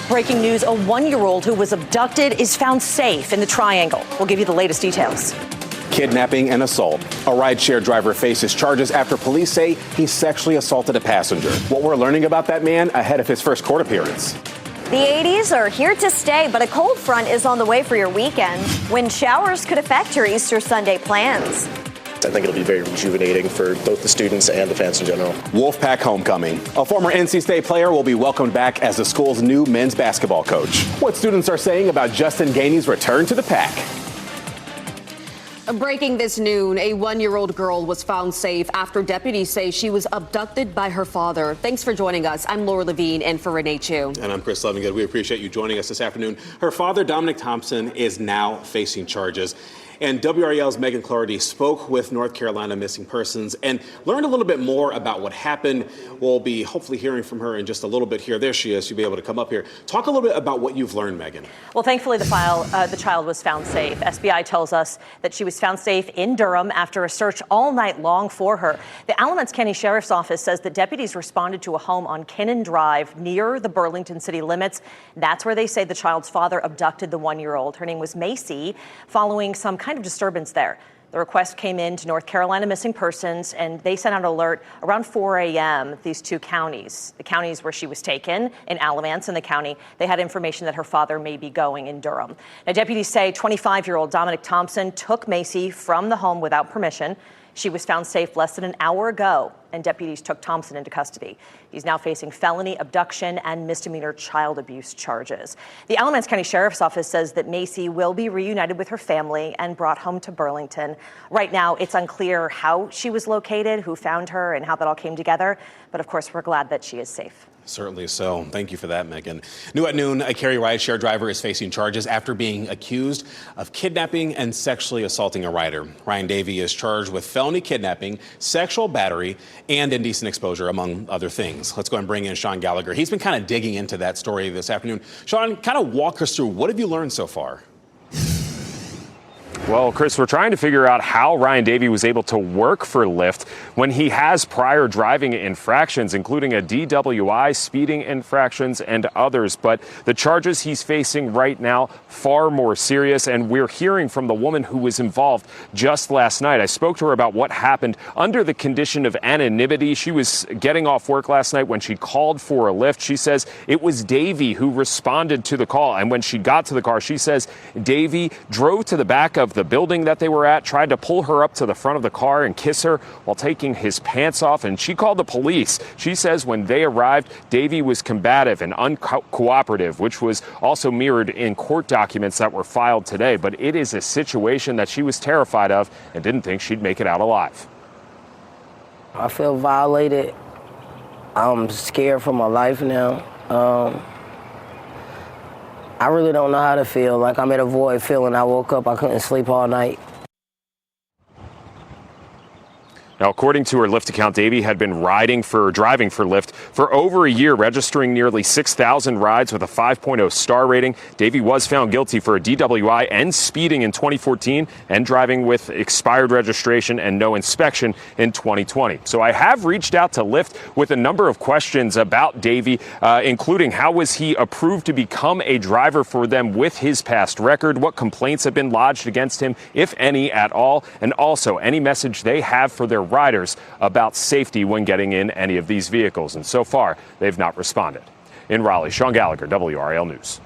Breaking news, a 1-year-old who was abducted is found safe in the Triangle. We'll give you the latest details. Kidnapping and assault. A rideshare driver faces charges after police say he sexually assaulted a passenger. What we're learning about that man ahead of his first court appearance. The 80s are here to stay, but a cold front is on the way for your weekend. Wind showers could affect your Easter Sunday plans. I think it'll be very rejuvenating for both the students and the fans in general. Wolfpack homecoming. A former NC State player will be welcomed back as the school's new men's basketball coach. What students are saying about Justin Gainey's return to the pack. Breaking this noon, a 1-year-old girl was found safe after deputies say she was abducted by her father. Thanks for joining us. I'm Laura Levine and for Renee Chu. And I'm Chris Levingood. We appreciate you joining us this afternoon. Her father, Dominic Thompson, is now facing charges. And WRAL's Megan Clardy spoke with North Carolina Missing Persons and learned a little bit more about what happened. We'll be hopefully hearing from her in just a little bit here. There she is. You'll be able to come up here. Talk a little bit about what you've learned, Megan. Well, thankfully, the child was found safe. SBI tells us that she was found safe in Durham after a search all night long for her. The Alamance County Sheriff's Office says that deputies responded to a home on Kinnan Drive near the Burlington city limits. That's where they say the child's father abducted the 1-year-old. Her name was Macy, following some kind of disturbance there. The request came in to North Carolina Missing Persons, and they sent out an alert around 4 a.m. These two counties, the counties where she was taken in Alamance and the county, they had information that her father may be going in Durham. Now, deputies say 25-year-old Dominic Thompson took Macy from the home without permission. She was found safe less than an hour ago, and deputies took Thompson into custody. He's now facing felony abduction and misdemeanor child abuse charges. The Alamance County Sheriff's Office says that Macy will be reunited with her family and brought home to Burlington. Right now, it's unclear how she was located, who found her, and how that all came together. But of course, we're glad that she is safe. Certainly so. Thank you for that, Megan. New at noon, a Cary rideshare driver is facing charges after being accused of kidnapping and sexually assaulting a rider. Ryan Davey is charged with felony kidnapping, sexual battery, and indecent exposure, among other things. Let's go and bring in Sean Gallagher. He's been kind of digging into that story this afternoon. Sean, kind of walk us through, what have you learned so far? Well, Chris, we're trying to figure out how Ryan Davey was able to work for Lyft when he has prior driving infractions, including a DWI, speeding infractions, and others. But the charges he's facing right now, far more serious. And we're hearing from the woman who was involved just last night. I spoke to her about what happened under the condition of anonymity. She was getting off work last night when she called for a Lyft. She says it was Davey who responded to the call. And when she got to the car, she says Davey drove to the back of the building that they were at, tried to pull her up to the front of the car and kiss her while taking his pants off, and she called the police. She says when they arrived, Davey was combative and uncooperative, which was also mirrored in court documents that were filed today. But it is a situation that she was terrified of and didn't think she'd make it out alive. I feel violated. I'm scared for my life now. I really don't know how to feel. Like I'm at a void feeling. I woke up, I couldn't sleep all night. Now, according to her Lyft account, Davey had been driving for Lyft for over a year, registering nearly 6,000 rides with a 5.0 star rating. Davey was found guilty for a DWI and speeding in 2014 and driving with expired registration and no inspection in 2020. So I have reached out to Lyft with a number of questions about Davey, including how was he approved to become a driver for them with his past record, what complaints have been lodged against him, if any at all, and also any message they have for their riders about safety when getting in any of these vehicles. And so far, they've not responded. In Raleigh, Sean Gallagher, WRAL News.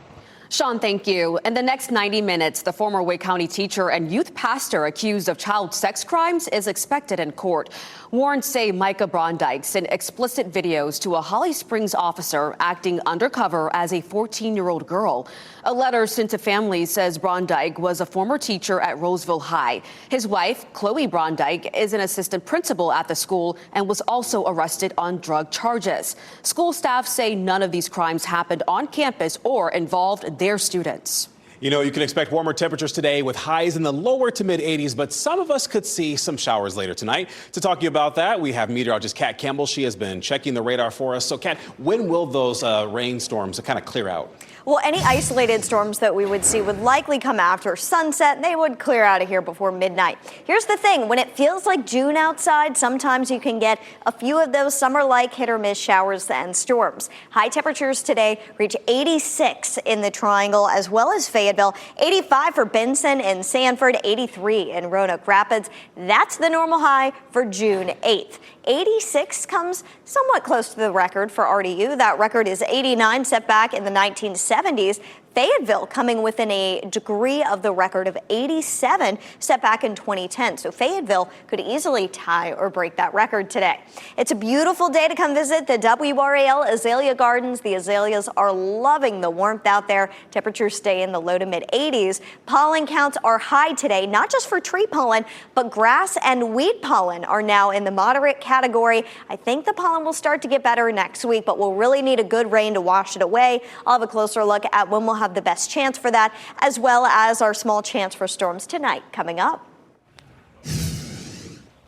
Sean, thank you. In the next 90 minutes, the former Wake County teacher and youth pastor accused of child sex crimes is expected in court. Warrants say Micah Brondike sent explicit videos to a Holly Springs officer acting undercover as a 14-year-old girl. A letter sent to families says Brondike was a former teacher at Roseville High. His wife, Chloe Brondike, is an assistant principal at the school and was also arrested on drug charges. School staff say none of these crimes happened on campus or involved their students. You know, you can expect warmer temperatures today with highs in the lower to mid 80s, but some of us could see some showers later tonight. To talk to you about that, we have meteorologist Kat Campbell. She has been checking the radar for us. So, Kat, when will those rainstorms kind of clear out? Well, any isolated storms that we would see would likely come after sunset. They would clear out of here before midnight. Here's the thing. When it feels like June outside, sometimes you can get a few of those summer-like hit-or-miss showers and storms. High temperatures today reach 86 in the Triangle as well as Fayetteville, 85 for Benson and Sanford, 83 in Roanoke Rapids. That's the normal high for June 8th. 86 comes somewhat close to the record for RDU. That record is 89, set back in the 1970s. Fayetteville coming within a degree of the record of 87, set back in 2010. So Fayetteville could easily tie or break that record today. It's a beautiful day to come visit the WRAL Azalea Gardens. The azaleas are loving the warmth out there. Temperatures stay in the low to mid 80s. Pollen counts are high today, not just for tree pollen, but grass and weed pollen are now in the moderate category. I think the pollen will start to get better next week, but we'll really need a good rain to wash it away. I'll have a closer look at when we'll have the best chance for that, as well as our small chance for storms tonight coming up.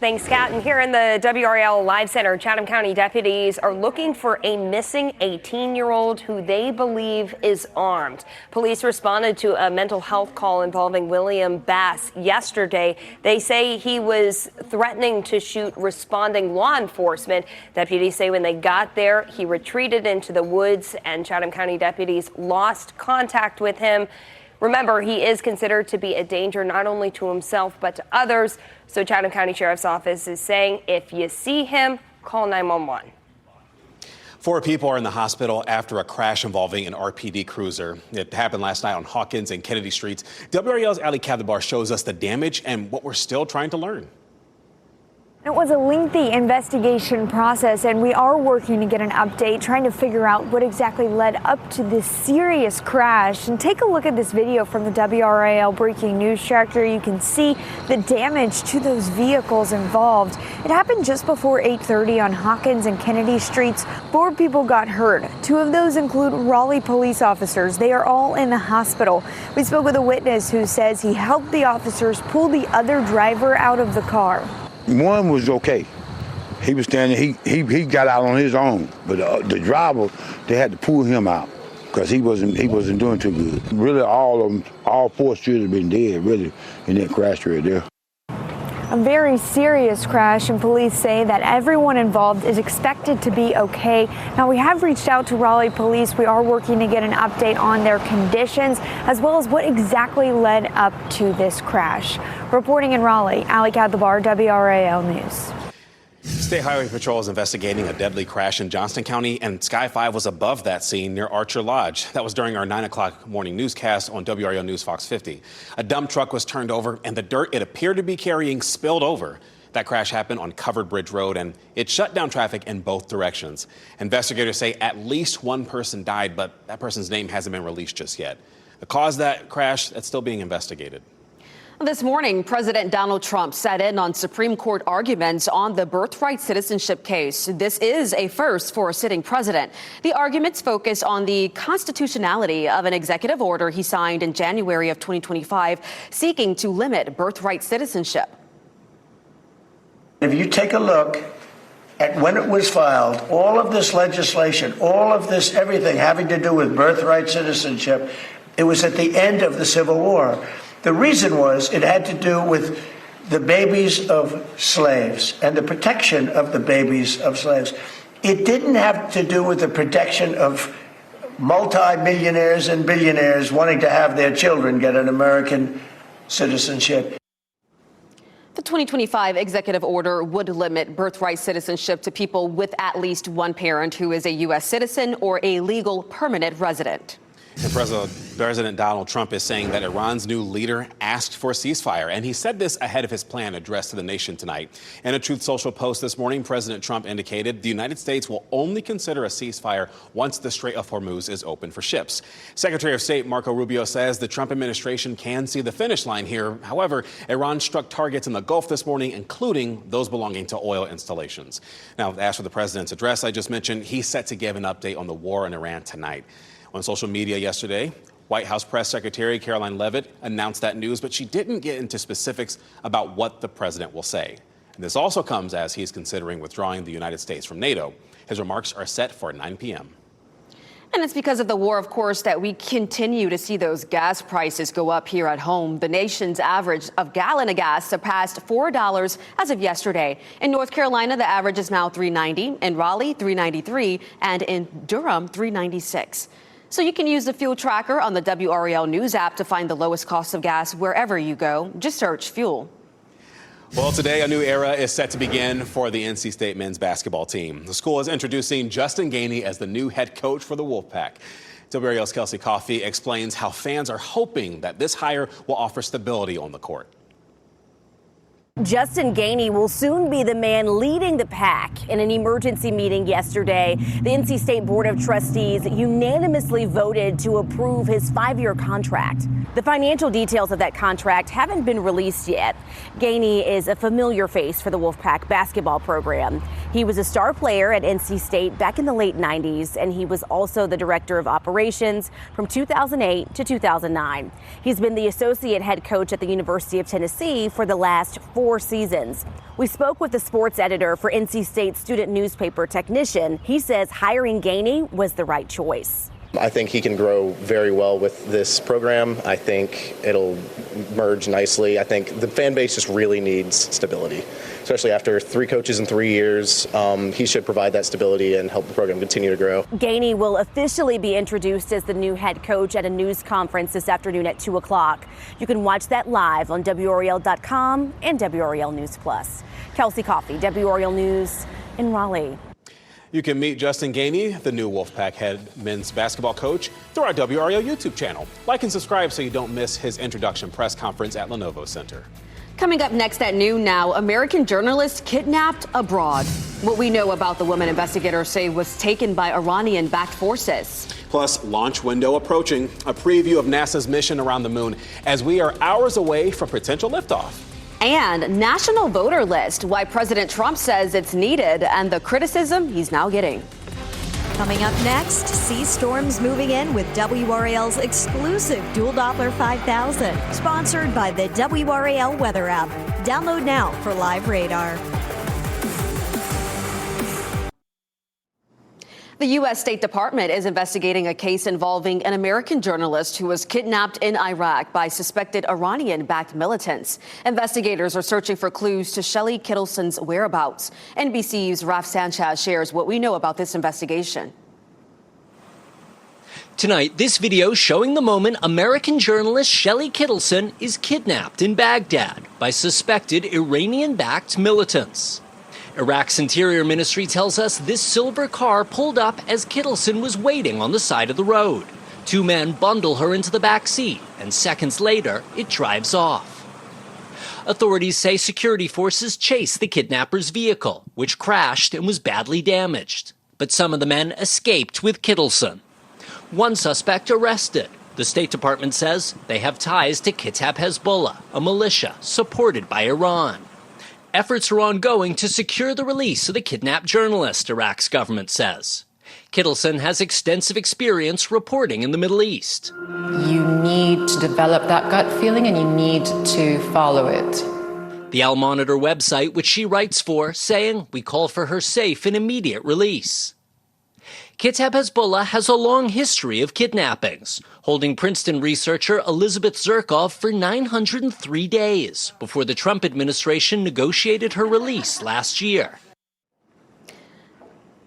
Thanks, Kat. And here in the WRAL Live Center, Chatham County deputies are looking for a missing 18-year-old who they believe is armed. Police responded to a mental health call involving William Bass yesterday. They say he was threatening to shoot responding law enforcement. Deputies say when they got there, he retreated into the woods and Chatham County deputies lost contact with him. Remember, he is considered to be a danger not only to himself but to others. So Chatham County Sheriff's Office is saying if you see him, call 911. 4 people are in the hospital after a crash involving an RPD cruiser. It happened last night on Hawkins and Kennedy Streets. WRAL's Ali Kadibar shows us the damage and what we're still trying to learn. It was a lengthy investigation process, and we are working to get an update, trying to figure out what exactly led up to this serious crash. And take a look at this video from the WRAL breaking news tracker. You can see the damage to those vehicles involved. It happened just before 8:30 on Hawkins and Kennedy Streets. 4 people got hurt. 2 of those include Raleigh police officers. They are all in the hospital. We spoke with a witness who says he helped the officers pull the other driver out of the car. One was okay. He was standing, he got out on his own. But the driver, they had to pull him out because he wasn't doing too good. Really, all of them, all 4 should have been dead, really, in that crash right there. A very serious crash, and police say that everyone involved is expected to be okay. Now, we have reached out to Raleigh police. We are working to get an update on their conditions, as well as what exactly led up to this crash. Reporting in Raleigh, Ali Kadibar, WRAL News. State Highway Patrol is investigating a deadly crash in Johnston County, and Sky 5 was above that scene near Archer Lodge. That was during our 9 o'clock morning newscast on WRAL News Fox 50. A dump truck was turned over, and the dirt it appeared to be carrying spilled over. That crash happened on Covered Bridge Road, and it shut down traffic in both directions. Investigators say at least 1 person died, but that person's name hasn't been released just yet. The cause of that crash, that's still being investigated. This morning, President Donald Trump sat in on Supreme Court arguments on the birthright citizenship case. This is a first for a sitting president. The arguments focus on the constitutionality of an executive order he signed in January of 2025, seeking to limit birthright citizenship. If you take a look at when it was filed, all of this legislation, all of this, everything having to do with birthright citizenship, it was at the end of the Civil War. The reason was it had to do with the babies of slaves and the protection of the babies of slaves. It didn't have to do with the protection of multi-millionaires and billionaires wanting to have their children get an American citizenship. The 2025 executive order would limit birthright citizenship to people with at least 1 parent who is a U.S. citizen or a legal permanent resident. And President Donald Trump is saying that Iran's new leader asked for a ceasefire, and he said this ahead of his planned address to the nation tonight. In a Truth Social post this morning, President Trump indicated the United States will only consider a ceasefire once the Strait of Hormuz is open for ships. Secretary of State Marco Rubio says the Trump administration can see the finish line here. However, Iran struck targets in the Gulf this morning, including those belonging to oil installations. Now, as for the president's address I just mentioned, he's set to give an update on the war in Iran tonight. On social media yesterday, White House Press Secretary Caroline Leavitt announced that news, but she didn't get into specifics about what the president will say. And this also comes as he's considering withdrawing the United States from NATO. His remarks are set for 9 p.m. And it's because of the war, of course, that we continue to see those gas prices go up here at home. The nation's average of gallon of gas surpassed $4 as of yesterday. In North Carolina, the average is now $3.90, in Raleigh, $3.93, and in Durham, $3.96. So you can use the fuel tracker on the WRAL News app to find the lowest cost of gas wherever you go. Just search fuel. Well, today a new era is set to begin for the NC State men's basketball team. The school is introducing Justin Gainey as the new head coach for the Wolfpack. WRAL's Kelsey Coffey explains how fans are hoping that this hire will offer stability on the court. Justin Gainey will soon be the man leading the pack. In an emergency meeting yesterday, the NC State Board of Trustees unanimously voted to approve his 5-year contract. The financial details of that contract haven't been released yet. Gainey is a familiar face for the Wolfpack basketball program. He was a star player at NC State back in the late 90s, and he was also the director of operations from 2008 to 2009. He's been the associate head coach at the University of Tennessee for the last 4 seasons. We spoke with the sports editor for NC State student newspaper Technician. He says hiring Gainey was the right choice. I think he can grow very well with this program. I think it'll merge nicely. I think the fan base just really needs stability, especially after 3 coaches in 3 years. He should provide that stability and help the program continue to grow. Gainey will officially be introduced as the new head coach at a news conference this afternoon at 2 o'clock. You can watch that live on WRAL.com and WRAL News Plus. Kelsey Coffey, WRAL News in Raleigh. You can meet Justin Gainey, the new Wolfpack head men's basketball coach, through our WRAL YouTube channel. Like and subscribe so you don't miss his introduction press conference at Lenovo Center. Coming up next at noon now, American journalist kidnapped abroad. What we know about the woman investigators say was taken by Iranian-backed forces. Plus, launch window approaching, a preview of NASA's mission around the moon as we are hours away from potential liftoff. And national voter list, why President Trump says it's needed and the criticism he's now getting. Coming up next, sea storms moving in with WRAL's exclusive Dual Doppler 5000, sponsored by the WRAL weather app. Download now for live radar. The U.S. State Department is investigating a case involving an American journalist who was kidnapped in Iraq by suspected Iranian-backed militants. Investigators are searching for clues to Shelley Kittleson's whereabouts. NBC's Raf Sanchez shares what we know about this investigation. Tonight, this video showing the moment American journalist Shelley Kittleson is kidnapped in Baghdad by suspected Iranian-backed militants. Iraq's Interior Ministry tells us this silver car pulled up as Kittleson was waiting on the side of the road. 2 men bundle her into the back seat, and seconds later, it drives off. Authorities say security forces chased the kidnapper's vehicle, which crashed and was badly damaged. But some of the men escaped with Kittleson. 1 suspect arrested. The State Department says they have ties to Kitab Hezbollah, a militia supported by Iran. Efforts are ongoing to secure the release of the kidnapped journalist, Iraq's government says. Kittleson has extensive experience reporting in the Middle East. You need to develop that gut feeling and you need to follow it. The Al Monitor website, which she writes for, saying, "We call for her safe and immediate release." Kitab Hezbollah has a long history of kidnappings, holding Princeton researcher Elizabeth Zirkov for 903 days before the Trump administration negotiated her release last year.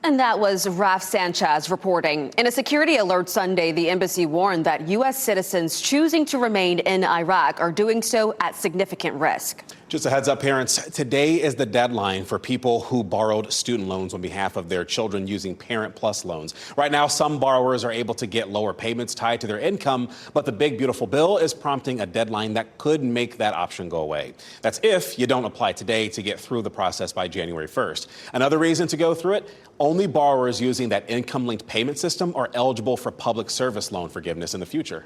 And that was Raf Sanchez reporting. In a security alert Sunday, the embassy warned that U.S. citizens choosing to remain in Iraq are doing so at significant risk. Just a heads up, parents, today is the deadline for people who borrowed student loans on behalf of their children using Parent Plus loans. Right now, some borrowers are able to get lower payments tied to their income, but the big, beautiful bill is prompting a deadline that could make that option go away. That's if you don't apply today to get through the process by January 1st. Another reason to go through it, only borrowers using that income-linked payment system are eligible for public service loan forgiveness in the future.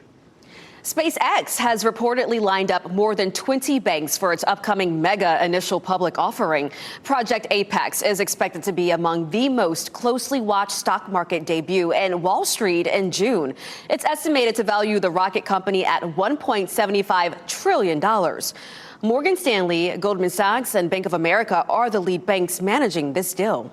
SpaceX has reportedly lined up more than 20 banks for its upcoming mega initial public offering. Project Apex is expected to be among the most closely watched stock market debut in Wall Street in June. It's estimated to value the rocket company at $1.75 trillion. Morgan Stanley, Goldman Sachs, and Bank of America are the lead banks managing this deal.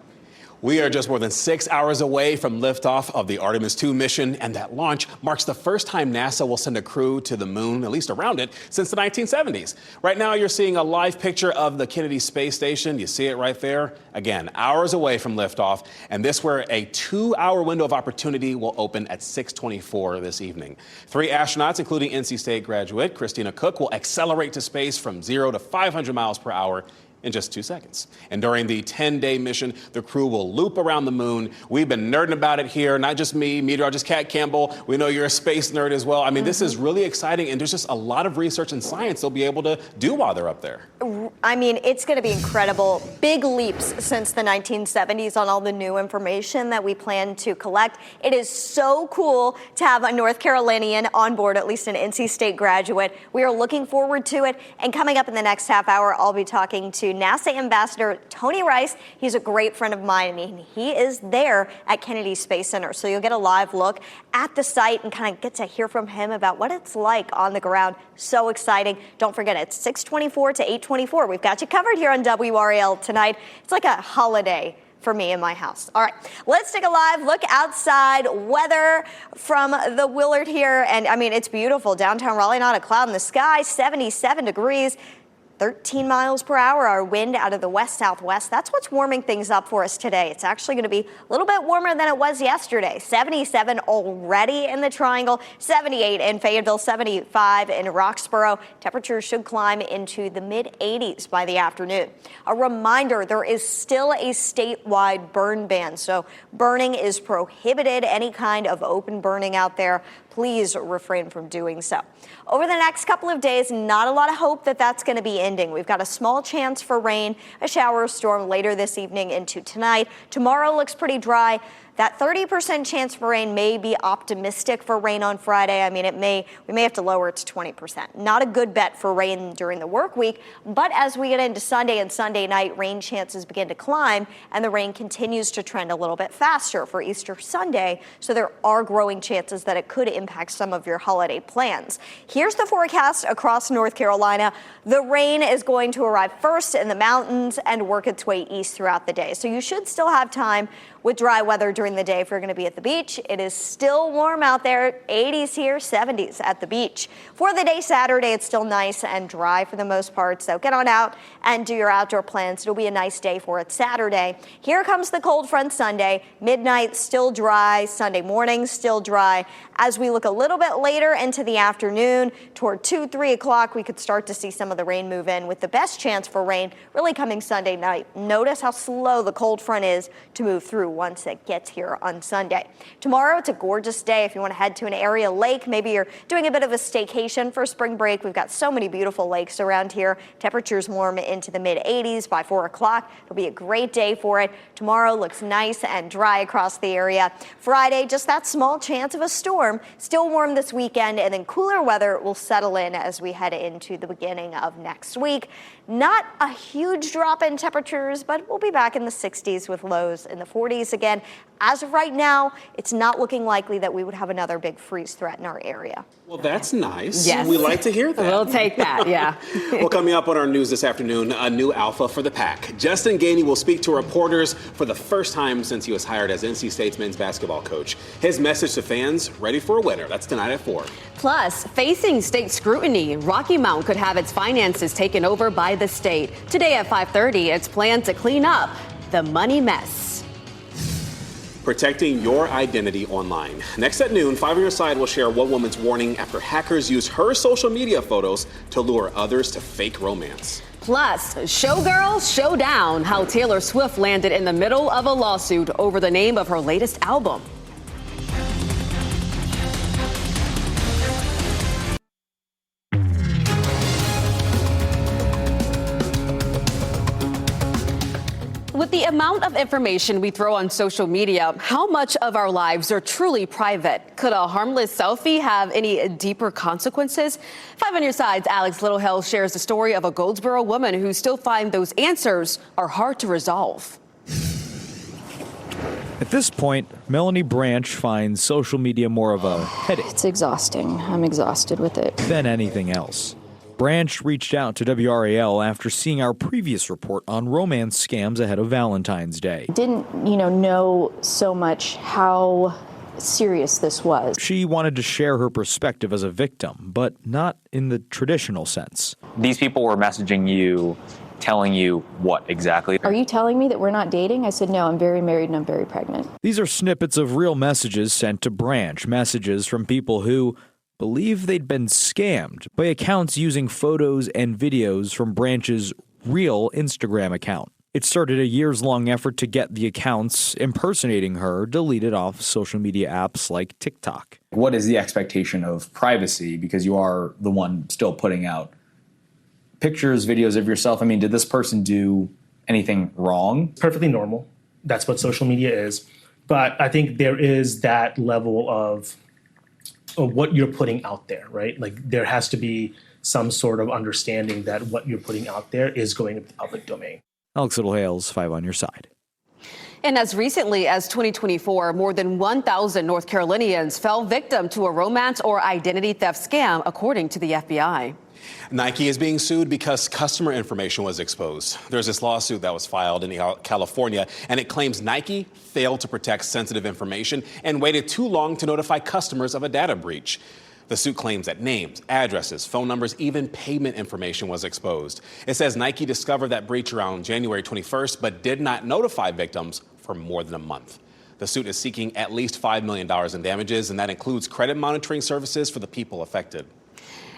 We are just more than 6 hours away from liftoff of the Artemis 2 mission, and that launch marks the first time NASA will send a crew to the moon, at least around it, since the 1970s. Right now, you're seeing a live picture of the Kennedy Space Station. You see it right there. Again, hours away from liftoff, and this where a 2-hour window of opportunity will open at 6:24 this evening. 3 astronauts, including NC State graduate Christina Cook, will accelerate to space from 0 to 500 miles per hour in just 2 seconds. And during the 10-day mission, the crew will loop around the moon. We've been nerding about it here, not just me, meteorologist Kat Campbell. We know you're a space nerd as well. I mean, this is really exciting, and there's just a lot of research and science they'll be able to do while they're up there. I mean, it's going to be incredible. Big leaps since the 1970s on all the new information that we plan to collect. It is so cool to have a North Carolinian on board, at least an NC State graduate. We are looking forward to it. And coming up in the next half hour, I'll be talking to NASA Ambassador Tony Rice. He's a great friend of mine, and he is there at Kennedy Space Center. So you'll get a live look at the site and kind of get to hear from him about what it's like on the ground. So exciting. Don't forget, it's 6:24 to 8:24. We've got you covered here on WRAL tonight. It's like a holiday for me in my house. All right, let's take a live look outside. Weather from the Willard here. And I mean, it's beautiful. Downtown Raleigh, not a cloud in the sky, 77 degrees. 13 miles per hour, our wind out of the west-southwest. That's what's warming things up for us today. It's actually going to be a little bit warmer than it was yesterday. 77 already in the Triangle, 78 in Fayetteville, 75 in Roxborough. Temperatures should climb into the mid-80s by the afternoon. A reminder, there is still a statewide burn ban, so burning is prohibited. Any kind of open burning out there, please refrain from doing so. Over the next couple of days, not a lot of hope that that's going to be ending. We've got a small chance for rain, a shower or storm later this evening into tonight. Tomorrow looks pretty dry. That 30% chance for rain may be optimistic for rain on Friday. I mean, we may have to lower it to 20%. Not a good bet for rain during the work week, but as we get into Sunday and Sunday night, rain chances begin to climb, and the rain continues to trend a little bit faster for Easter Sunday, so there are growing chances that it could impact some of your holiday plans. Here's the forecast across North Carolina. The rain is going to arrive first in the mountains and work its way east throughout the day, so you should still have time with dry weather during the day if you're going to be at the beach. It is still warm out there, 80s here, 70s at the beach. For the day Saturday, it's still nice and dry for the most part, so get on out and do your outdoor plans. It'll be a nice day for it Saturday. Here comes the cold front Sunday. Midnight, still dry. Sunday morning, still dry. As we look a little bit later into the afternoon, toward 2, 3 o'clock, we could start to see some of the rain move in, with the best chance for rain really coming Sunday night. Notice how slow the cold front is to move through once it gets here on Sunday. Tomorrow, it's a gorgeous day if you want to head to an area lake. Maybe you're doing a bit of a staycation for spring break. We've got so many beautiful lakes around here. Temperatures warm into the mid-80s by 4 o'clock. It'll be a great day for it. Tomorrow looks nice and dry across the area. Friday, just that small chance of a storm. Still warm this weekend, and then cooler weather will settle in as we head into the beginning of next week. Not a huge drop in temperatures, but we'll be back in the 60s with lows in the 40s again. As of right now, it's not looking likely that we would have another big freeze threat in our area. Well, that's nice. Yes. We like to hear that. We'll take that, yeah. Well, coming up on our news this afternoon, a new alpha for the pack. Justin Gainey will speak to reporters for the first time since he was hired as NC State's men's basketball coach. His message to fans, ready for a winner. That's tonight at 4. Plus, facing state scrutiny, Rocky Mount could have its finances taken over by the state. Today at 5:30, it's planned to clean up the money mess. Protecting your identity online. Next at noon, 5 on Your Side will share one woman's warning after hackers use her social media photos to lure others to fake romance. Plus, Showgirls Showdown, how Taylor Swift landed in the middle of a lawsuit over the name of her latest album. With With the amount of information we throw on social media, how much of our lives are truly private? Could a harmless selfie have any deeper consequences? 5 on your side's Alex Littlehill shares the story of a Goldsboro woman who still finds those answers are hard to resolve. At this point, Melanie Branch finds social media more of a headache. It's exhausting. I'm exhausted with it. Than anything else. Branch reached out to WRAL after seeing our previous report on romance scams ahead of Valentine's Day. Didn't, know so much how serious this was. She wanted to share her perspective as a victim, but not in the traditional sense. These people were messaging you, telling you what exactly? Are you telling me that we're not dating? I said, no, I'm very married and I'm very pregnant. These are snippets of real messages sent to Branch, messages from people who believe they'd been scammed by accounts using photos and videos from Branch's real Instagram account. It started a years-long effort to get the accounts impersonating her deleted off social media apps like TikTok. What is the expectation of privacy? Because you are the one still putting out pictures, videos of yourself. I mean, did this person do anything wrong? Perfectly normal. That's what social media is. But I think there is that level of what you're putting out there, right? Like there has to be some sort of understanding that what you're putting out there is going to the public domain. Alex Littlehale's 5 on your side. And as recently as 2024, more than 1,000 North Carolinians fell victim to a romance or identity theft scam, according to the FBI. Nike is being sued because customer information was exposed. There's this lawsuit that was filed in California, and it claims Nike failed to protect sensitive information and waited too long to notify customers of a data breach. The suit claims that names, addresses, phone numbers, even payment information was exposed. It says Nike discovered that breach around January 21st, but did not notify victims for more than a month. The suit is seeking at least $5 million in damages, and that includes credit monitoring services for the people affected.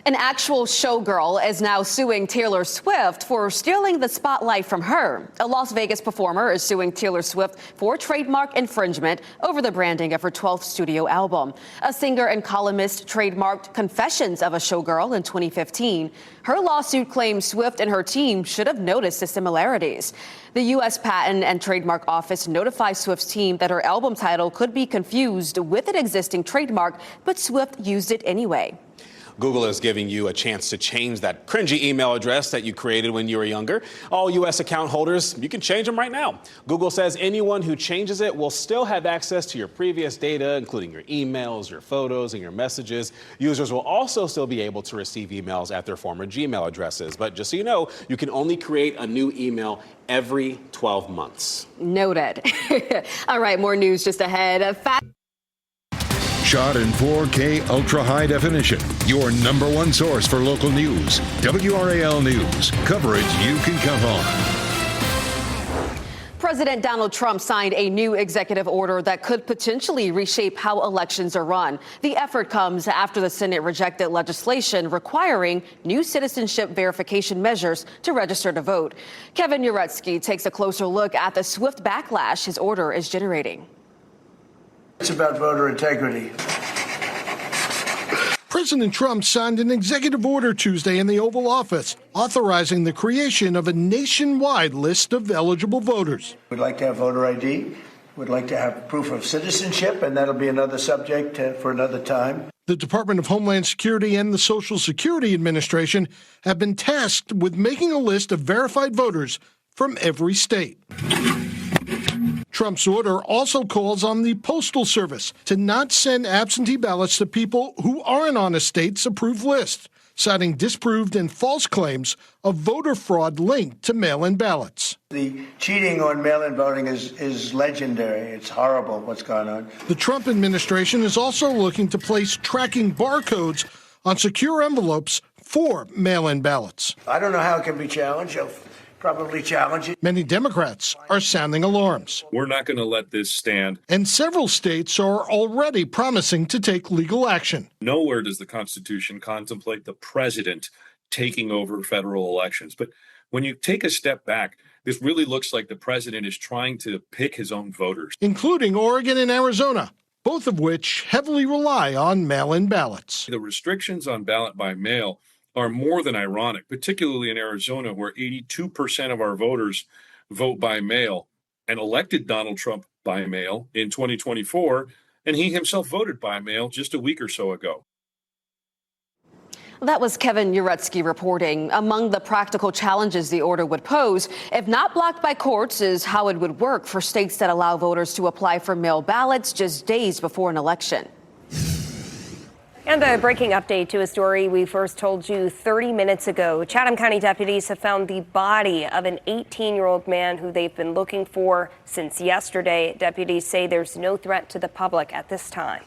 An actual showgirl is now suing Taylor Swift for stealing the spotlight from her. A Las Vegas performer is suing Taylor Swift for trademark infringement over the branding of her 12th studio album. A singer and columnist trademarked Confessions of a Showgirl in 2015. Her lawsuit claims Swift and her team should have noticed the similarities. The U.S. Patent and Trademark Office notified Swift's team that her album title could be confused with an existing trademark, but Swift used it anyway. Google is giving you a chance to change that cringy email address that you created when you were younger. All U.S. account holders, you can change them right now. Google says anyone who changes it will still have access to your previous data, including your emails, your photos, and your messages. Users will also still be able to receive emails at their former Gmail addresses. But just so you know, you can only create a new email every 12 months. Noted. All right, more news just ahead. Shot in 4K ultra high definition. Your number one source for local news. WRAL News. Coverage you can count on. President Donald Trump signed a new executive order that could potentially reshape how elections are run. The effort comes after the Senate rejected legislation requiring new citizenship verification measures to register to vote. Kevin Uretsky takes a closer look at the swift backlash his order is generating. It's about voter integrity. President Trump signed an executive order Tuesday in the Oval Office authorizing the creation of a nationwide list of eligible voters. We'd like to have voter ID. We'd like to have proof of citizenship, and that'll be another subject for another time. The Department of Homeland Security and the Social Security Administration have been tasked with making a list of verified voters from every state. Trump's order also calls on the Postal Service to not send absentee ballots to people who aren't on a state's approved list, citing disproved and false claims of voter fraud linked to mail-in ballots. The cheating on mail-in voting is legendary. It's horrible what's going on. The Trump administration is also looking to place tracking barcodes on secure envelopes for mail-in ballots. I don't know how it can be challenged. I'll probably challenge it. Many Democrats are sounding alarms. We're not going to let this stand. And several states are already promising to take legal action. Nowhere does the Constitution contemplate the president taking over federal elections. But when you take a step back, this really looks like the president is trying to pick his own voters, including Oregon and Arizona, both of which heavily rely on mail-in ballots. The restrictions on ballot by mail are more than ironic, particularly in Arizona, where 82% of our voters vote by mail. and elected Donald Trump by mail in 2024, and he himself voted by mail just a week or so ago. That was Kevin Uretsky reporting. Among the practical challenges the order would pose, if not blocked by courts, is how it would work for states that allow voters to apply for mail ballots just days before an election. And a breaking update to a story we first told you 30 minutes ago. Chatham County deputies have found the body of an 18-year-old man who they've been looking for since yesterday. Deputies say there's no threat to the public at this time.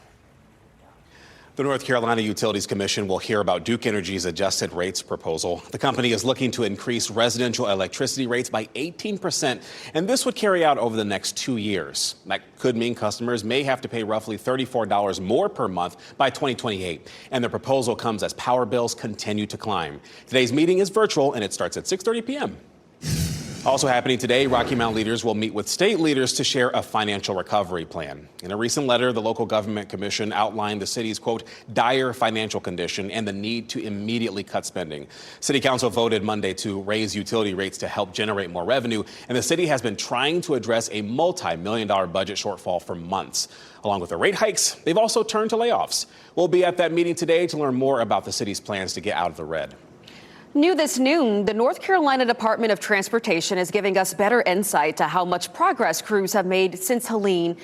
The North Carolina Utilities Commission will hear about Duke Energy's adjusted rates proposal. The company is looking to increase residential electricity rates by 18%, and this would carry out over the next 2 years. That could mean customers may have to pay roughly $34 more per month by 2028, and the proposal comes as power bills continue to climb. Today's meeting is virtual, and it starts at 6:30 p.m. Also happening today, Rocky Mount leaders will meet with state leaders to share a financial recovery plan. In a recent letter, the local government commission outlined the city's, quote, dire financial condition and the need to immediately cut spending. City council voted Monday to raise utility rates to help generate more revenue, and the city has been trying to address a multi-million-dollar budget shortfall for months. Along with the rate hikes, they've also turned to layoffs. We'll be at that meeting today to learn more about the city's plans to get out of the red. New this noon, the North Carolina Department of Transportation is giving us better insight to how much progress crews have made since Helene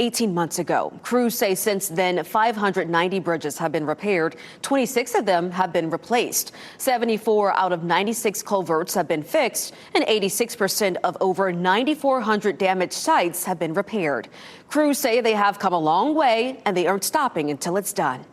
18 months ago. Crews say since then, 590 bridges have been repaired. 26 of them have been replaced. 74 out of 96 culverts have been fixed, and 86% of over 9,400 damaged sites have been repaired. Crews say they have come a long way, and they aren't stopping until it's done.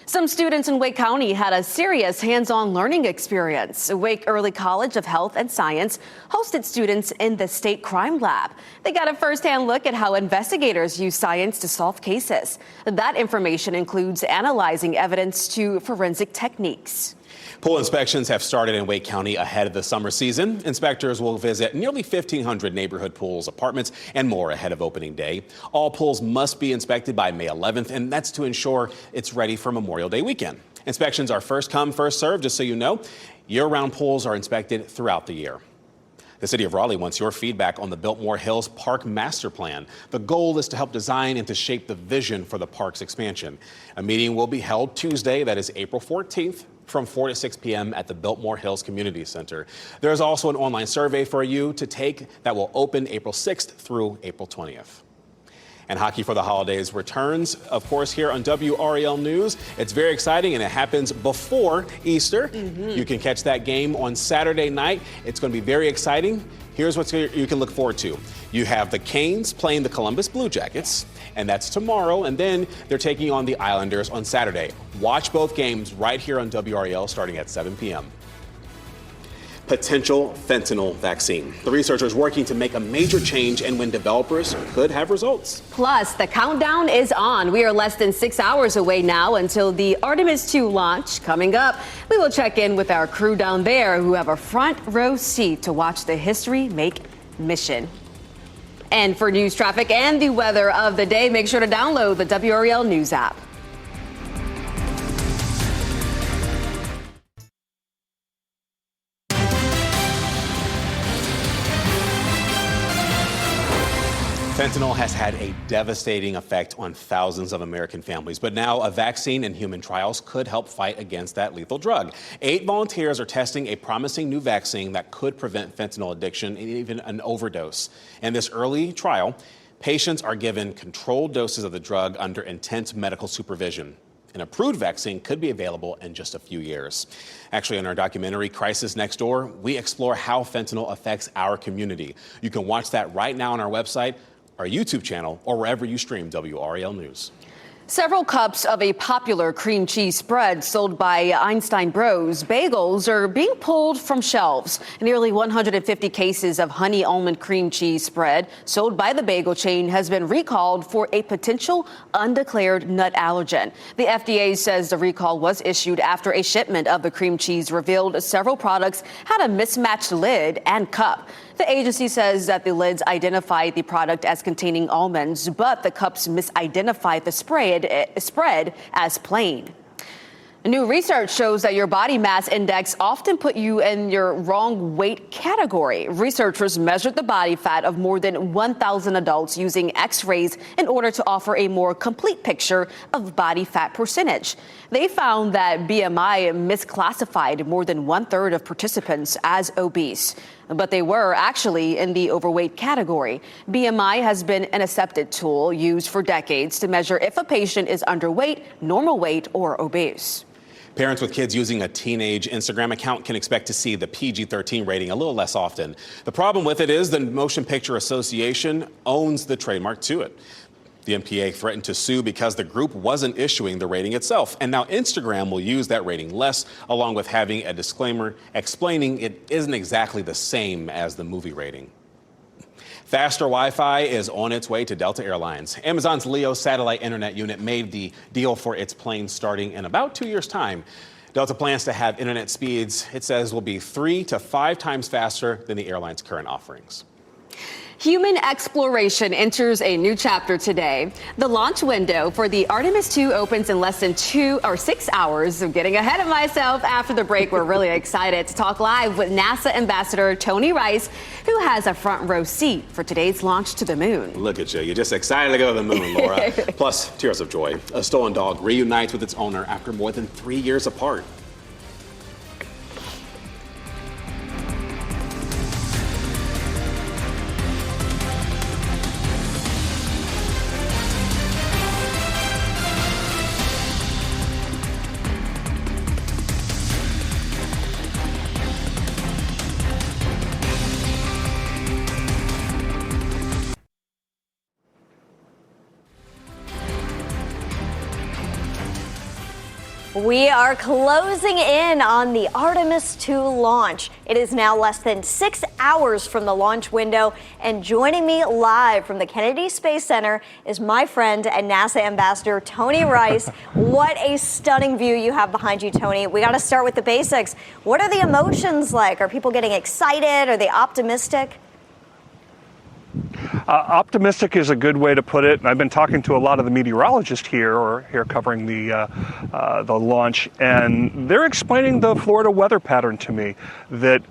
Some students in Wake County had a serious hands-on learning experience. Wake Early College of Health and Science hosted students in the state crime lab. They got a first-hand look at how investigators use science to solve cases. That information includes analyzing evidence to forensic techniques. Pool inspections have started in Wake County ahead of the summer season. Inspectors will visit nearly 1,500 neighborhood pools, apartments, and more ahead of opening day. All pools must be inspected by May 11th, and that's to ensure it's ready for Memorial Day weekend. Inspections are first come, first served, just so you know. Year-round pools are inspected throughout the year. The city of Raleigh wants your feedback on the Biltmore Hills Park Master Plan. The goal is to help design and to shape the vision for the park's expansion. A meeting will be held Tuesday, that is April 14th, from 4 to 6 p.m. at the Biltmore Hills Community Center. There's also an online survey for you to take that will open April 6th through April 20th. And hockey for the holidays returns, of course, here on WRAL News. It's very exciting, and it happens before Easter. You can catch that game on Saturday night. It's going to be very exciting. Here's what you can look forward to. You have the Canes playing the Columbus Blue Jackets, and that's tomorrow. And then they're taking on the Islanders on Saturday. Watch both games right here on WRAL starting at 7 p.m. Potential fentanyl vaccine. The researchers working to make a major change and when developers could have results. Plus, the countdown is on. We are less than 6 hours away now until the Artemis II launch. Coming up, we will check in with our crew down there who have a front row seat to watch the history make mission. And for news, traffic, and the weather of the day, make sure to download the WRAL News app. Fentanyl has had a devastating effect on thousands of American families, but now a vaccine in human trials could help fight against that lethal drug. 8 volunteers are testing a promising new vaccine that could prevent fentanyl addiction and even an overdose. In this early trial, patients are given controlled doses of the drug under intense medical supervision. An approved vaccine could be available in just a few years. Actually, in our documentary, Crisis Next Door, we explore how fentanyl affects our community. You can watch that right now on our website, our YouTube channel, or wherever you stream WRAL News. Several cups of a popular cream cheese spread sold by Einstein Bros bagels are being pulled from shelves. Nearly 150 cases of honey almond cream cheese spread sold by the bagel chain has been recalled for a potential undeclared nut allergen. The FDA says the recall was issued after a shipment of the cream cheese revealed several products had a mismatched lid and cup. The agency says that the lids identified the product as containing almonds, but the cups misidentified the spread as plain. New research shows that your body mass index often put you in your wrong weight category. Researchers measured the body fat of more than 1,000 adults using x-rays in order to offer a more complete picture of body fat percentage. They found that BMI misclassified more than 1/3 of participants as obese, but they were actually in the overweight category. BMI has been an accepted tool used for decades to measure if a patient is underweight, normal weight, or obese. Parents with kids using a teenage Instagram account can expect to see the PG-13 rating a little less often. The problem with it is the Motion Picture Association owns the trademark to it. The MPA threatened to sue because the group wasn't issuing the rating itself. And now Instagram will use that rating less, along with having a disclaimer explaining it isn't exactly the same as the movie rating. Faster Wi-Fi is on its way to Delta Airlines. Amazon's LEO satellite internet unit made the deal for its planes starting in about 2 years' time. Delta plans to have internet speeds, it says, will be 3 to 5 times faster than the airline's current offerings. Human exploration enters a new chapter today. The launch window for the Artemis II opens in less than 6 hours. I'm getting ahead of myself. After the break, we're really excited to talk live with NASA Ambassador Tony Rice, who has a front row seat for today's launch to the moon. Look at you. You're just excited to go to the moon, Laura. Plus, tears of joy. A stolen dog reunites with its owner after more than 3 years apart. We are closing in on the Artemis II launch. It is now less than 6 hours from the launch window, and joining me live from the Kennedy Space Center is my friend and NASA Ambassador Tony Rice. What a stunning view you have behind you, Tony. We got to start with the basics. What are the emotions like? Are people getting excited? Are they optimistic? Optimistic is a good way to put it. I've been talking to a lot of the meteorologists here covering the launch, and they're explaining the Florida weather pattern to me. That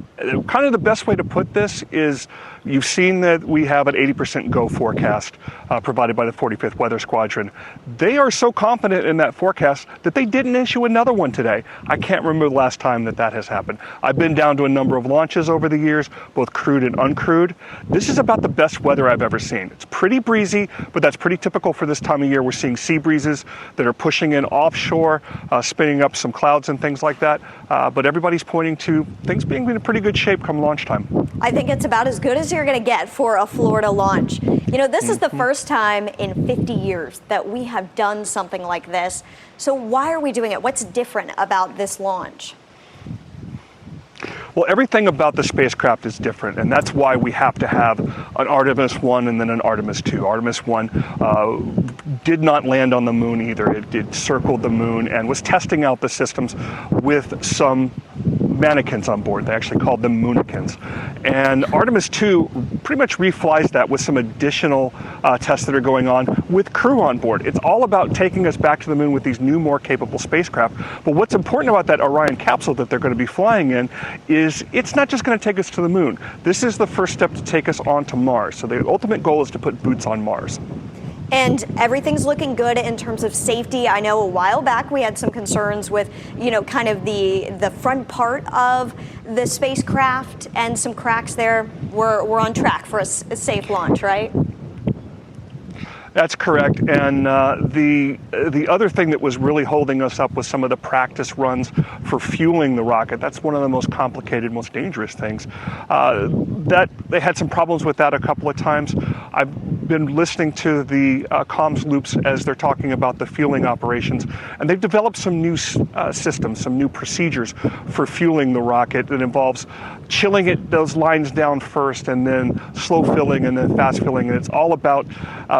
kind of the best way to put this is, you've seen that we have an 80% go forecast provided by the 45th Weather Squadron. They are so confident in that forecast that they didn't issue another one today. I can't remember the last time that has happened. I've been down to a number of launches over the years, both crewed and uncrewed. This is about the best weather I've ever seen. It's pretty breezy, but that's pretty typical for this time of year. We're seeing sea breezes that are pushing in offshore, spinning up some clouds and things like that. But everybody's pointing to things being in pretty good shape come launch time. I think it's about as good as you're going to get for a Florida launch. You know, this is the first time in 50 years that we have done something like this. So why are we doing it? What's different about this launch? Well, everything about the spacecraft is different, and that's why we have to have an Artemis 1 and then an Artemis 2. Artemis 1 did not land on the moon either. It circled the moon and was testing out the systems with some mannequins on board. They actually called them moonikins. And Artemis 2 pretty much reflies that with some additional tests that are going on with crew on board. It's all about taking us back to the moon with these new, more capable spacecraft. But what's important about that Orion capsule that they're going to be flying in is it's not just going to take us to the moon. This is the first step to take us on to Mars. So the ultimate goal is to put boots on Mars. And everything's looking good in terms of safety. I know a while back we had some concerns with, you know, kind of the front part of the spacecraft and some cracks there. We're on track for a safe launch, right? That's correct. And the other thing that was really holding us up was some of the practice runs for fueling the rocket. That's one of the most complicated, most dangerous things. That they had some problems with that a couple of times. I've been listening to the comms loops as they're talking about the fueling operations, and they've developed some new systems, some new procedures for fueling the rocket that involves chilling those lines down first, and then slow filling, and then fast filling. And it's all about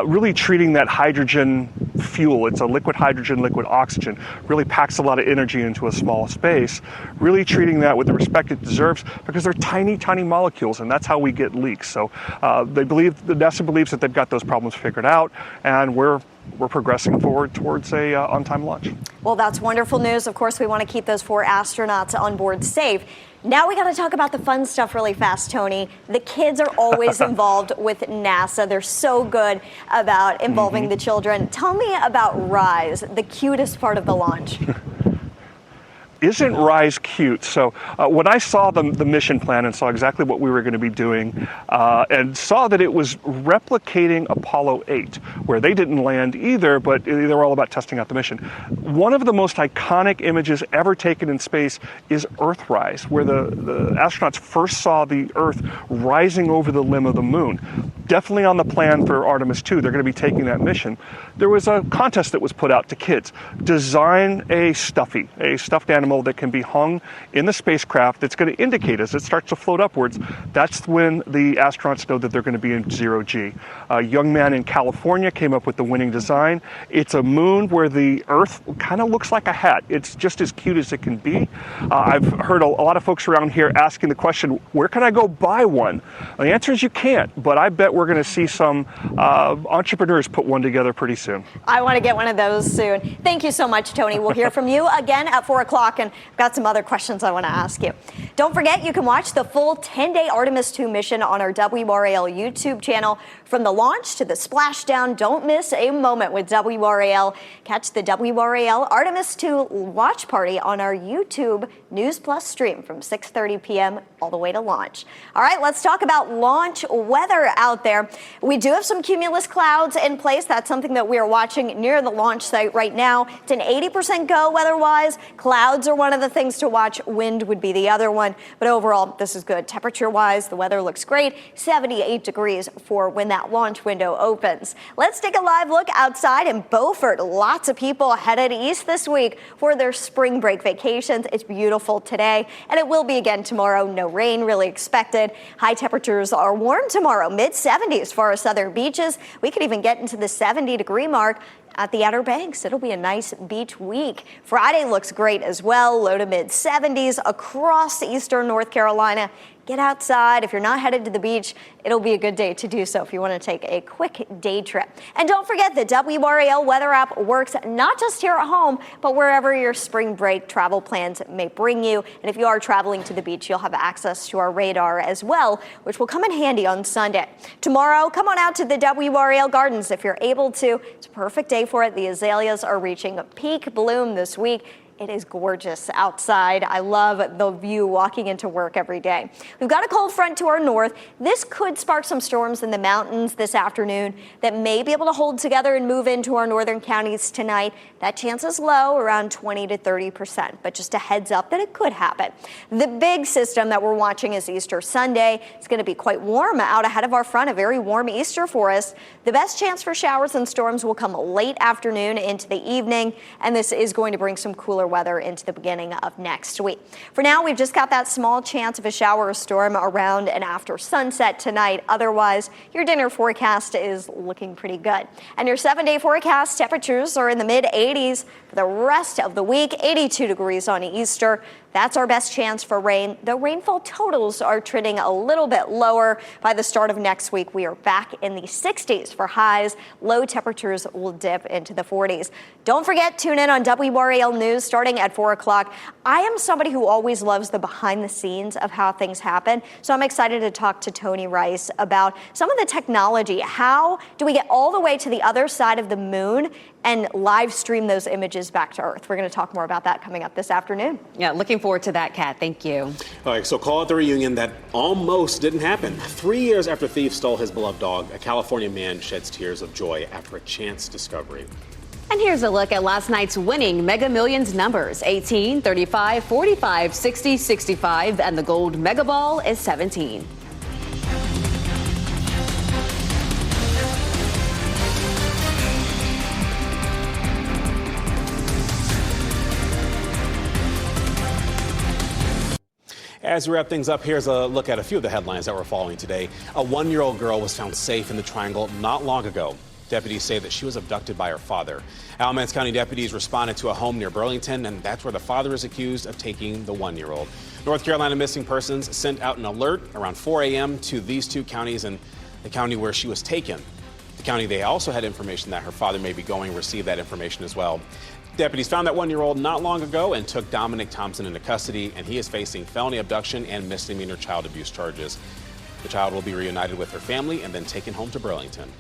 really treating that hydrogen fuel. It's a liquid hydrogen, liquid oxygen. Really packs a lot of energy into a small space. Really treating that with the respect it deserves, because they're tiny, tiny molecules, and that's how we get leaks. So NASA believes that they've got those problems figured out, and we're we're progressing forward towards a on-time launch. Well, that's wonderful news. Of course, we want to keep those 4 astronauts on board safe. Now we got to talk about the fun stuff really fast, Tony. The kids are always involved with NASA. They're so good about involving the children. Tell me about Rise, the cutest part of the launch. Isn't Rise cute? So when I saw the mission plan and saw exactly what we were going to be doing and saw that it was replicating Apollo 8, where they didn't land either, but they were all about testing out the mission. One of the most iconic images ever taken in space is Earthrise, where the astronauts first saw the Earth rising over the limb of the moon. Definitely on the plan for Artemis 2, they're going to be taking that mission. There was a contest that was put out to kids. Design a stuffy, a stuffed animal that can be hung in the spacecraft that's going to indicate as it starts to float upwards, that's when the astronauts know that they're going to be in 0G. A young man in California came up with the winning design. It's a moon where the Earth kind of looks like a hat. It's just as cute as it can be. I've heard a lot of folks around here asking the question, where can I go buy one? The answer is you can't, but I bet we're going to see some entrepreneurs put one together pretty soon. I want to get one of those soon. Thank you so much, Tony. We'll hear from you again at 4 o'clock, and I've got some other questions I want to ask you. Don't forget, you can watch the full 10-day Artemis 2 mission on our WRAL YouTube channel. From the launch to the splashdown, don't miss a moment with WRAL. Catch the WRAL Artemis 2 watch party on our YouTube News Plus stream from 6:30 p.m. all the way to launch. All right, let's talk about launch weather out there. We do have some cumulus clouds in place. That's something that we are watching near the launch site right now. It's an 80% go weather-wise. Clouds are one of the things to watch. Wind would be the other one. But overall, this is good. Temperature-wise, the weather looks great. 78 degrees for when that launch window opens. Let's take a live look outside in Beaufort. Lots of people headed east this week for their spring break vacations. It's beautiful today, and it will be again tomorrow. No rain really expected. High temperatures are warm tomorrow, mid-70s for our southern beaches. We could even get into the 70-degree mark at the Outer Banks. It'll be a nice beach week. Friday looks great as well, low to mid-70s across eastern North Carolina. Get outside. If you're not headed to the beach, it'll be a good day to do so if you want to take a quick day trip. And don't forget, the WRAL weather app works not just here at home, but wherever your spring break travel plans may bring you. And if you are traveling to the beach, you'll have access to our radar as well, which will come in handy on Sunday. Tomorrow, come on out to the WRAL Gardens if you're able to. It's a perfect day for it. The azaleas are reaching peak bloom this week. It is gorgeous outside. I love the view walking into work every day. We've got a cold front to our north. This could spark some storms in the mountains this afternoon that may be able to hold together and move into our northern counties tonight. That chance is low, around 20 to 30%, but just a heads up that it could happen. The big system that we're watching is Easter Sunday. It's going to be quite warm out ahead of our front, a very warm Easter for us. The best chance for showers and storms will come late afternoon into the evening, and this is going to bring some cooler weather into the beginning of next week. For now, we've just got that small chance of a shower or storm around and after sunset tonight. Otherwise, your dinner forecast is looking pretty good. And your 7-day forecast temperatures are in the mid-80s for the rest of the week, 82 degrees on Easter. That's our best chance for rain. The rainfall totals are trending a little bit lower. By the start of next week, we are back in the 60s for highs. Low temperatures will dip into the 40s. Don't forget, tune in on WRAL News starting at 4 o'clock. I am somebody who always loves the behind the scenes of how things happen. So I'm excited to talk to Tony Rice about some of the technology. How do we get all the way to the other side of the moon and live stream those images back to Earth? We're going to talk more about that coming up this afternoon. Yeah, looking forward to that, Kat. Thank you. All right, so call it the reunion that almost didn't happen. 3 years after thieves stole his beloved dog, a California man sheds tears of joy after a chance discovery. And here's a look at last night's winning Mega Millions numbers: 18, 35, 45, 60, 65, and the gold Mega Ball is 17. As we wrap things up, here's a look at a few of the headlines that we're following today. A 1-year-old girl was found safe in the Triangle not long ago. Deputies say that she was abducted by her father. Alamance County deputies responded to a home near Burlington, and that's where the father is accused of taking the 1-year-old. North Carolina Missing Persons sent out an alert around 4 a.m. to these two counties and the county where she was taken. The county, they also had information that her father may be going to receive that information as well. Deputies found that 1-year-old not long ago and took Dominic Thompson into custody, and he is facing felony abduction and misdemeanor child abuse charges. The child will be reunited with her family and then taken home to Burlington.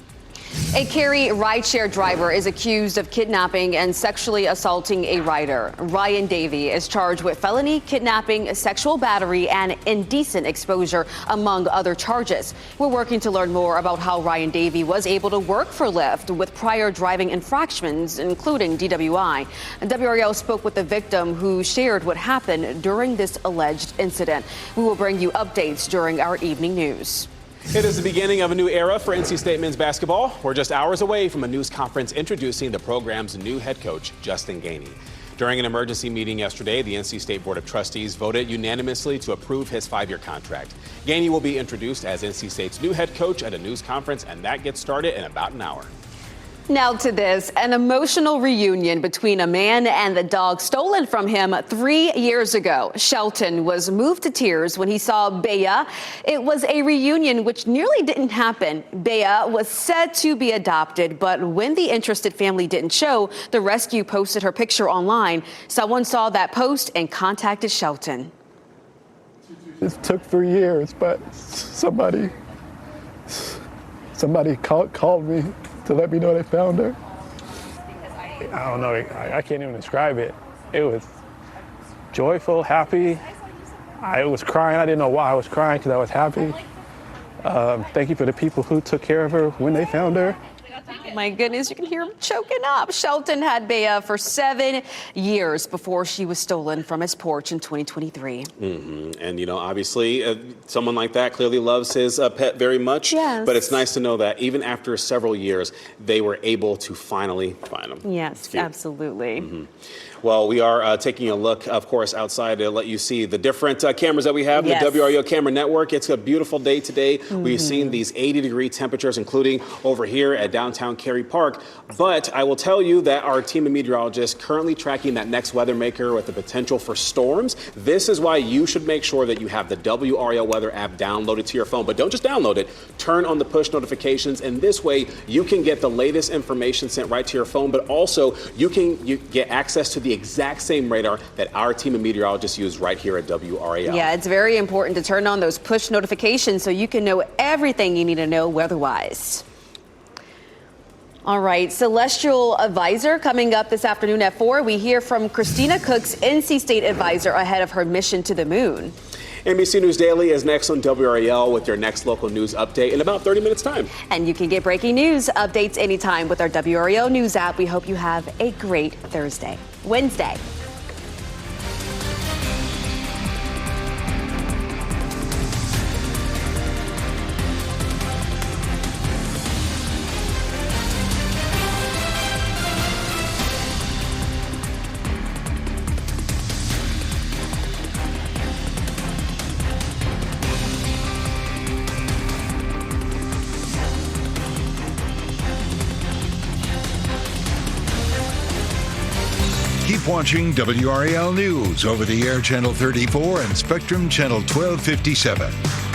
A Cary rideshare driver is accused of kidnapping and sexually assaulting a rider. Ryan Davey is charged with felony kidnapping, sexual battery, and indecent exposure, among other charges. We're working to learn more about how Ryan Davey was able to work for Lyft with prior driving infractions, including DWI. WRAL spoke with the victim who shared what happened during this alleged incident. We will bring you updates during our evening news. It is the beginning of a new era for NC State men's basketball. We're just hours away from a news conference introducing the program's new head coach, Justin Gainey. During an emergency meeting yesterday, the NC State Board of Trustees voted unanimously to approve his 5-year contract. Gainey will be introduced as NC State's new head coach at a news conference, and that gets started in about an hour. Now to this, an emotional reunion between a man and the dog stolen from him 3 years ago. Shelton was moved to tears when he saw Bea. It was a reunion which nearly didn't happen. Bea was said to be adopted, but when the interested family didn't show, the rescue posted her picture online. Someone saw that post and contacted Shelton. It took 3 years, but somebody called me to let me know they found her. I don't know, I can't even describe it. It was joyful, happy. I was crying. I didn't know why I was crying because I was happy. Thank you for the people who took care of her when they found her. My goodness, you can hear him choking up. Shelton had Bea for 7 years before she was stolen from his porch in 2023. And, obviously, someone like that clearly loves his pet very much. Yes. But it's nice to know that even after several years, they were able to finally find him. Yes, absolutely. Well, we are taking a look, of course, outside to let you see the different cameras that we have, Yes. the WRAL camera network. It's a beautiful day today. We've seen these 80-degree temperatures, including over here at downtown Cary Park. But I will tell you that our team of meteorologists currently tracking that next weather maker with the potential for storms. This is why you should make sure that you have the WRAL weather app downloaded to your phone. But don't just download it. Turn on the push notifications. And this way, you can get the latest information sent right to your phone. But also, you get access to the exact same radar that our team of meteorologists use right here at WRAL. Yeah, it's very important to turn on those push notifications so you can know everything you need to know weather-wise. All right, Celestial Advisor coming up this afternoon at 4. We hear from Christina Cook's NC State advisor ahead of her mission to the moon. NBC News Daily is next on WRAL with your next local news update in about 30 minutes time. And you can get breaking news updates anytime with our WRAL News app. We hope you have a great Wednesday. Keep watching WRAL News over the air Channel 34 and Spectrum Channel 1257.